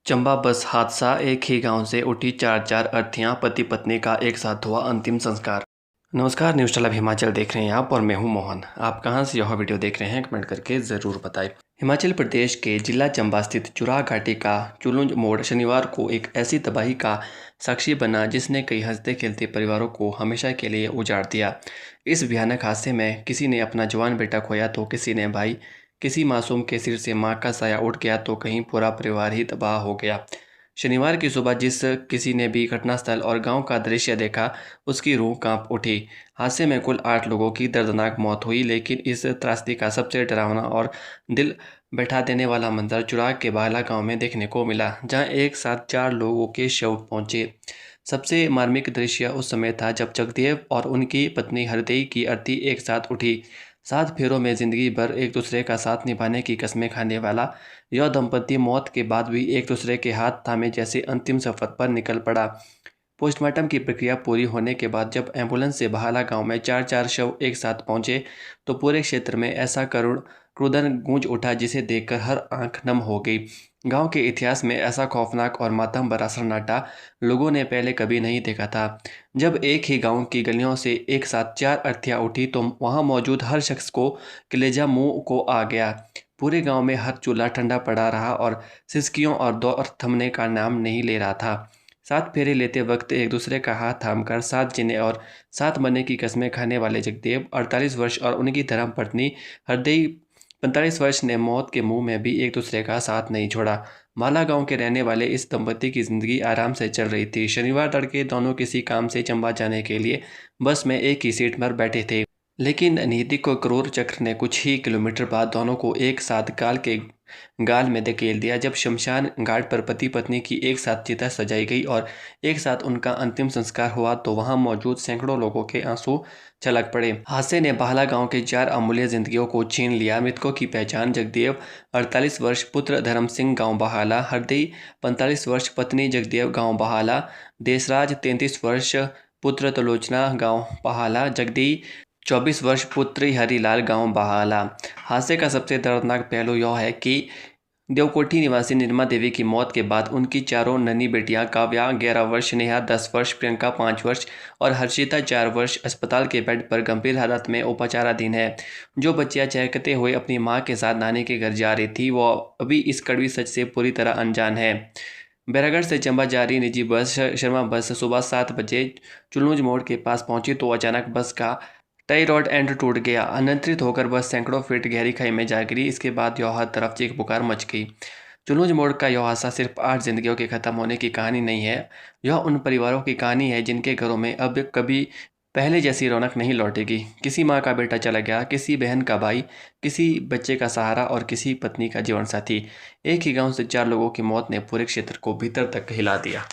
चंबा बस हादसा। एक ही गांव से उठी चार अर्थीं, पति पत्नी का एक साथ हुआ अंतिम संस्कार। नमस्कार, न्यूज़ टलब हिमाचल देख रहे हैं आप और मैं हूं मोहन। आप कहां से यह वीडियो देख रहे हैं कमेंट करके ज़रूर बताएं। हिमाचल प्रदेश के जिला चंबा स्थित चुराह घाटी का चुलुंज मोड़ शनिवार को एक ऐसी तबाही का साक्षी बना जिसने कई हंसते खेलते परिवारों को हमेशा के लिए उजाड़ दिया। इस भयानक हादसे में किसी ने अपना जवान बेटा खोया तो किसी ने भाई, किसी मासूम के सिर से मां का साया उठ गया तो कहीं पूरा परिवार ही तबाह हो गया। शनिवार की सुबह जिस किसी ने भी घटनास्थल और गांव का दृश्य देखा, उसकी रूह कांप उठी। हादसे में कुल 8 लोगों की दर्दनाक मौत हुई, लेकिन इस त्रासदी का सबसे डरावना और दिल बैठा देने वाला मंजर चुराह के बाला गांव में देखने को मिला, जहां एक साथ 4 लोगों के शव पहुंचे। सबसे मार्मिक दृश्य उस समय था जब जगदेव और उनकी पत्नी हरदेई की अर्थी एक साथ उठी। 7 फेरों में जिंदगी भर एक दूसरे का साथ निभाने की कस्में खाने वाला यह दंपति मौत के बाद भी एक दूसरे के हाथ थामे जैसे अंतिम सफर पर निकल पड़ा। पोस्टमार्टम की प्रक्रिया पूरी होने के बाद जब एम्बुलेंस से बहाला गांव में चार शव एक साथ पहुंचे तो पूरे क्षेत्र में ऐसा करुण क्रुदन गूंज उठा जिसे देखकर हर आंख नम हो गई। गांव के इतिहास में ऐसा खौफनाक और मातम भरा सन्नाटा लोगों ने पहले कभी नहीं देखा था। जब एक ही गांव की गलियों से एक साथ 4 अर्थियां उठी तो वहां मौजूद हर शख्स को कलेजा मुंह को आ गया। पूरे गांव में हर चूल्हा ठंडा पड़ा रहा और सिसकियों और दौर थमने का नाम नहीं ले रहा था। 7 फेरे लेते वक्त एक दूसरे का हाथ थामकर 7 जीने और 7 मरने की कस्में खाने वाले जगदेव 48 वर्ष और उनकी धर्मपत्नी हरदेई 45 वर्ष ने मौत के मुंह में भी एक दूसरे का साथ नहीं छोड़ा। माला गांव के रहने वाले इस दंपति की जिंदगी आराम से चल रही थी। शनिवार तड़के दोनों किसी काम से चंबा जाने के लिए बस में एक ही सीट पर बैठे थे, लेकिन नियति को क्रूर चक्र ने कुछ ही किलोमीटर बाद दोनों को एक साथ गाल में धकेल दिया। जब शमशान घाट पर पति पत्नी की एक साथ चिता सजाई गई और एक साथ उनका अंतिम संस्कार हुआ तो वहां मौजूद सैकड़ों लोगों के आंसू छलक पड़े। हादसे ने बाला गांव के 4 अमूल्य जिंदगियों को छीन लिया। मृतकों की पहचान जगदेव 48 वर्ष पुत्र धर्म सिंह गाँव बहाला, हरदेई 45 वर्ष पत्नी जगदेव गाँव बहाला, देशराज 33 वर्ष पुत्र त्रिलोचना गाँव बहाला, जगदेई 24 वर्ष पुत्री हरिलाल गांव बहाला। हादसे का सबसे दर्दनाक पहलू यह है कि देवकोठी निवासी निर्मा देवी की मौत के बाद उनकी चारों नन्ही बेटियां काव्या 11 वर्ष, नेहा 10 वर्ष, प्रियंका 5 वर्ष और हर्षिता 4 वर्ष अस्पताल के बेड पर गंभीर हालत में उपचाराधीन है। जो बच्चियां चहकते हुए अपनी मां के साथ नानी के घर जा रही थी वो अभी इस कड़वी सच से पूरी तरह अनजान है। बैरागढ़ से चंबा जा रही निजी बस शर्मा बस सुबह 7 बजे चुलूंज मोड़ के पास पहुंची तो अचानक बस का टाई रॉड एंड टूट गया। अनियंत्रित होकर बस सैकड़ों फीट गहरी खाई में जा गिरी। इसके बाद यह हर तरफ चीख पुकार मच गई। चुलूंज मोड़ का यह हादसा सिर्फ 8 जिंदगियों के खत्म होने की कहानी नहीं है, यह उन परिवारों की कहानी है जिनके घरों में अब कभी पहले जैसी रौनक नहीं लौटेगी। किसी माँ का बेटा चला गया, किसी बहन का भाई, किसी बच्चे का सहारा और किसी पत्नी का जीवन साथी। एक ही गांव से 4 लोगों की मौत ने पूरे क्षेत्र को भीतर तक हिला दिया।